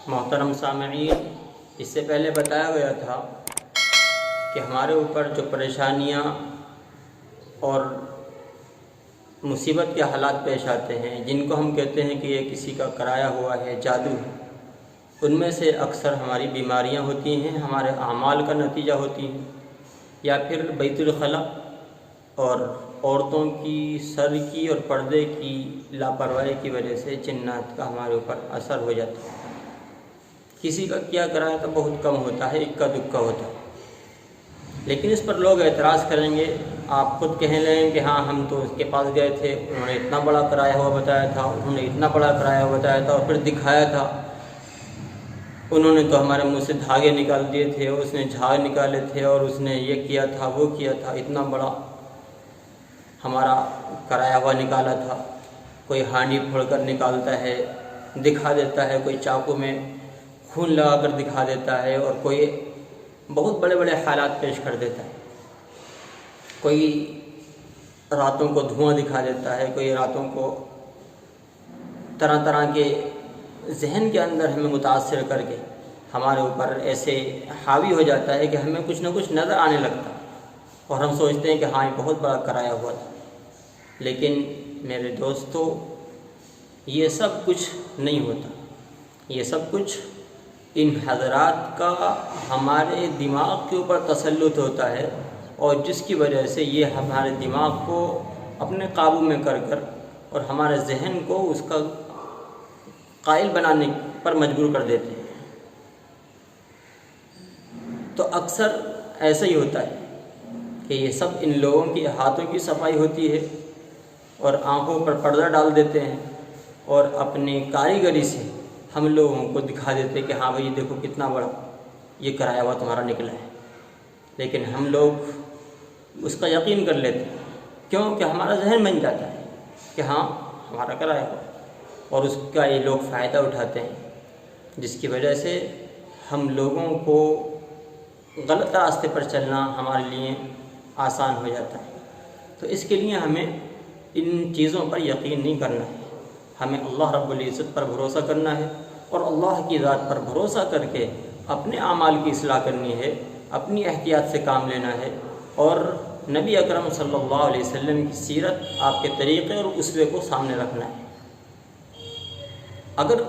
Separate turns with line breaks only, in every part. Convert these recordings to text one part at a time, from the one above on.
محترم سامعین، اس سے پہلے بتایا گیا تھا کہ ہمارے اوپر جو پریشانیاں اور مصیبت کے حالات پیش آتے ہیں، جن کو ہم کہتے ہیں کہ یہ کسی کا کرایا ہوا ہے، جادو ہے، ان میں سے اکثر ہماری بیماریاں ہوتی ہیں، ہمارے اعمال کا نتیجہ ہوتی ہیں، یا پھر بیت الخلاء اور عورتوں کی سر کی اور پردے کی لاپرواہی کی وجہ سے جنات کا ہمارے اوپر اثر ہو جاتا ہے۔ کسی کا کیا کرایا تو بہت کم ہوتا ہے، اکا دکا ہوتا ہے، لیکن اس پر لوگ اعتراض کریں گے۔ آپ خود کہہ لیں کہ ہاں ہم تو اس کے پاس گئے تھے، انہوں نے اتنا بڑا کرایا ہوا بتایا تھا، انہوں نے اتنا بڑا کرایا ہوا بتایا تھا، اور پھر دکھایا تھا، انہوں نے تو ہمارے منہ سے دھاگے نکال دیے تھے، اس نے جھاگ نکالے تھے، اور اس نے یہ کیا تھا، وہ کیا تھا، اتنا بڑا ہمارا کرایا ہوا نکالا تھا۔ کوئی ہانڈی پھوڑ کر نکالتا ہے، دکھا دیتا ہے، کوئی چاقو میں خون لگا کر دکھا دیتا ہے، اور کوئی بہت بڑے بڑے حالات پیش کر دیتا ہے۔ کوئی راتوں کو دھواں دکھا دیتا ہے، کوئی راتوں کو طرح طرح کے ذہن کے اندر ہمیں متاثر کر کے ہمارے اوپر ایسے حاوی ہو جاتا ہے کہ ہمیں کچھ نہ کچھ نظر آنے لگتا ہے، اور ہم سوچتے ہیں کہ ہاں یہ بہت بڑا کرایا ہوا تھا۔ لیکن میرے دوستو، یہ سب کچھ نہیں ہوتا، یہ سب کچھ ان حضرات کا ہمارے دماغ کے اوپر تسلط ہوتا ہے، اور جس کی وجہ سے یہ ہمارے دماغ کو اپنے قابو میں کر کر اور ہمارے ذہن کو اس کا قائل بنانے پر مجبور کر دیتے ہیں۔ تو اکثر ایسا ہی ہوتا ہے کہ یہ سب ان لوگوں کی ہاتھوں کی صفائی ہوتی ہے، اور آنکھوں پر پردہ ڈال دیتے ہیں، اور اپنی کاریگری سے ہم لوگوں کو دکھا دیتے کہ ہاں بھائی دیکھو کتنا بڑا یہ کرایا ہوا تمہارا نکلا ہے۔ لیکن ہم لوگ اس کا یقین کر لیتے ہیں، کیوں کہ ہمارا ذہن بن جاتا ہے کہ ہاں ہمارا کرایا ہوا، اور اس کا یہ لوگ فائدہ اٹھاتے ہیں، جس کی وجہ سے ہم لوگوں کو غلط راستے پر چلنا ہمارے لیے آسان ہو جاتا ہے۔ تو اس کے لیے ہمیں ان چیزوں پر یقین نہیں کرنا ہے، ہمیں اللہ رب العزت پر بھروسہ کرنا ہے، اور اللہ کی ذات پر بھروسہ کر کے اپنے اعمال کی اصلاح کرنی ہے، اپنی احتیاط سے کام لینا ہے، اور نبی اکرم صلی اللہ علیہ وسلم کی سیرت، آپ کے طریقے اور اسوے کو سامنے رکھنا ہے۔ اگر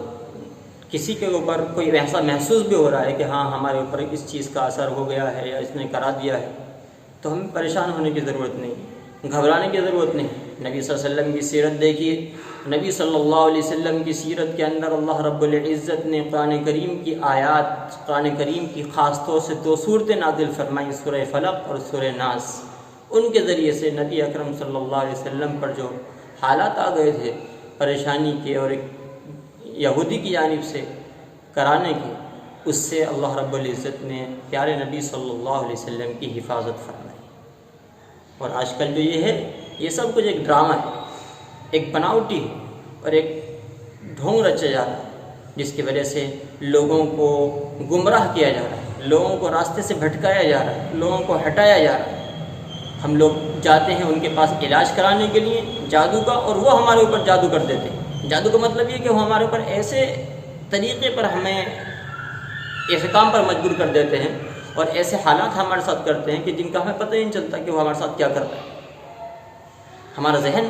کسی کے اوپر کوئی ایسا محسوس بھی ہو رہا ہے کہ ہاں ہمارے اوپر اس چیز کا اثر ہو گیا ہے یا اس نے کرا دیا ہے، تو ہمیں پریشان ہونے کی ضرورت نہیں، گھبرانے کی ضرورت نہیں۔ نبی صلی اللہ علیہ وسلم کی سیرت دیکھیے، نبی صلی اللہ علیہ وسلم کی سیرت کے اندر اللہ رب العزت نے قرآن کریم کی آیات، قرآن کریم کی خاص طور سے 2 صورتیں نازل فرمائیں، سورہ فلق اور سورہ ناس۔ ان کے ذریعے سے نبی اکرم صلی اللہ علیہ وسلم پر جو حالات آ گئے تھے پریشانی کے اور ایک یہودی کی جانب سے کرانے کے، اس سے اللہ رب العزت نے پیارے نبی صلی اللہ علیہ وسلم کی حفاظت فرمائی۔ اور آج کل جو یہ ہے، یہ سب کچھ ایک ڈرامہ ہے، ایک بناوٹی ہے، اور ایک ڈھونگ رچا جا رہا ہے، جس کی وجہ سے لوگوں کو گمراہ کیا جا رہا ہے، لوگوں کو راستے سے بھٹکایا جا رہا ہے، لوگوں کو ہٹایا جا رہا ہے۔ ہم لوگ جاتے ہیں ان کے پاس علاج کرانے کے لیے جادو کا، اور وہ ہمارے اوپر جادو کر دیتے ہیں۔ جادو کا مطلب یہ کہ وہ ہمارے اوپر ایسے طریقے پر ہمیں ایسے کام پر مجبور کر دیتے ہیں، اور ایسے حالات ہمارے ساتھ کرتے ہیں کہ جن کا ہمیں پتہ ہی نہیں چلتا کہ وہ ہمارے ساتھ کیا کرتا ہے۔ ہمارا ذہن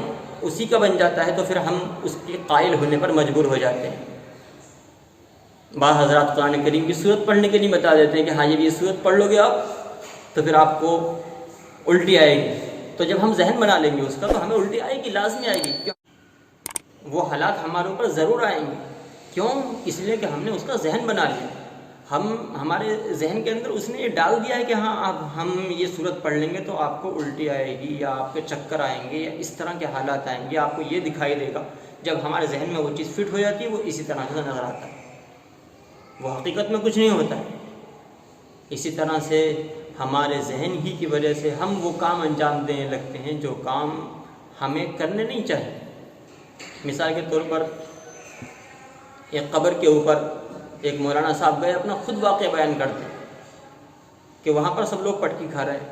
اسی کا بن جاتا ہے، تو پھر ہم اس کے قائل ہونے پر مجبور ہو جاتے ہیں۔ بعض حضرات قرآن کریم کی سورت پڑھنے کے لیے بتا دیتے ہیں کہ ہاں یہ سورت پڑھ لو گے آپ تو پھر آپ کو الٹی آئے گی۔ تو جب ہم ذہن بنا لیں گے اس کا، تو ہمیں الٹی آئے گی، لازمی آئے گی، کیوں؟ وہ حالات ہمارے اوپر ضرور آئیں گے، کیوں؟ اس لیے کہ ہم نے اس کا ذہن بنا لیا، ہمارے ذہن کے اندر اس نے یہ ڈال دیا ہے کہ ہاں اب ہم یہ صورت پڑھ لیں گے تو آپ کو الٹی آئے گی، یا آپ کے چکر آئیں گے، یا اس طرح کے حالات آئیں گے، آپ کو یہ دکھائی دے گا۔ جب ہمارے ذہن میں وہ چیز فٹ ہو جاتی ہے، وہ اسی طرح سے نظر آتا ہے، وہ حقیقت میں کچھ نہیں ہوتا ہے۔ اسی طرح سے ہمارے ذہن ہی کی وجہ سے ہم وہ کام انجام دینے لگتے ہیں جو کام ہمیں کرنے نہیں چاہیے۔ مثال کے طور پر ایک قبر کے اوپر ایک مولانا صاحب گئے، اپنا خود واقعہ بیان کرتے ہیں کہ وہاں پر سب لوگ پٹکی کھا رہے ہیں،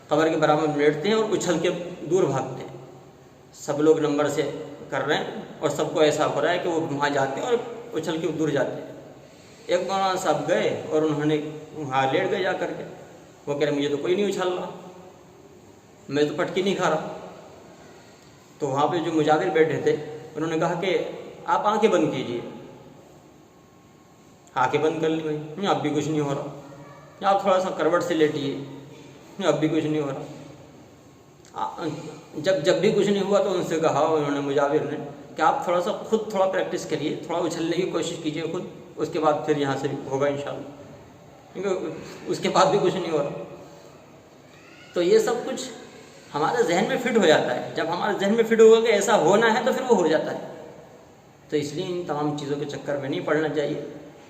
قبر کے برابر میں لیٹتے ہیں اور اچھل کے دور بھاگتے ہیں، سب لوگ نمبر سے کر رہے ہیں، اور سب کو ایسا ہو رہا ہے کہ وہ وہاں جاتے ہیں اور اچھل کے دور جاتے ہیں۔ ایک مولانا صاحب گئے اور انہوں نے وہاں لیٹ گئے جا کر کے. وہ کہہ رہے مجھے تو کوئی نہیں اچھال رہا, میں تو پٹکی نہیں کھا رہا. تو وہاں پہ جو مجاور بیٹھے تھے انہوں نے کہا کہ آپ آنکھیں بند کیجئے. آنکھیں بند کر لی بھائی, اب بھی کچھ نہیں ہو رہا. آپ تھوڑا سا کروٹ سے لیٹیے, اب بھی کچھ نہیں ہو رہا. جب بھی کچھ نہیں ہوا تو ان سے کہا انہوں نے, مجاور نے, کہ آپ تھوڑا سا خود تھوڑا پریکٹس کریے, تھوڑا اچھلنے کی کوشش کیجیے خود, اس کے بعد پھر یہاں سے ہوگا انشاءاللہ. کیونکہ اس کے بعد بھی کچھ نہیں ہو رہا. تو یہ سب کچھ ہمارے ذہن میں فٹ ہو جاتا ہے. جب ہمارے ذہن میں فٹ ہوگا کہ ایسا ہونا ہے تو پھر وہ ہو جاتا ہے. تو اس لیے ان تمام چیزوں کے چکر میں نہیں پڑنا چاہیے.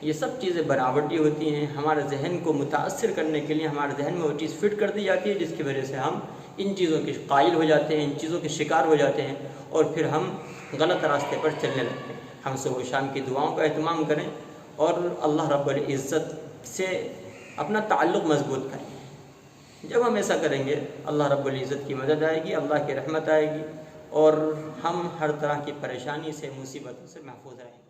یہ سب چیزیں بناوٹی ہوتی ہیں, ہمارے ذہن کو متاثر کرنے کے لیے ہمارے ذہن میں وہ چیز فٹ کر دی جاتی ہے, جس کی وجہ سے ہم ان چیزوں کے قائل ہو جاتے ہیں, ان چیزوں کے شکار ہو جاتے ہیں, اور پھر ہم غلط راستے پر چلنے لگتے ہیں. ہم صبح و شام کی دعاؤں کا اہتمام کریں اور اللہ رب العزت سے اپنا تعلق مضبوط کریں. جب ہم ایسا کریں گے اللہ رب العزت کی مدد آئے گی, اللہ کی رحمت آئے گی, اور ہم ہر طرح کی پریشانی سے, مصیبتوں سے محفوظ رہیں گے.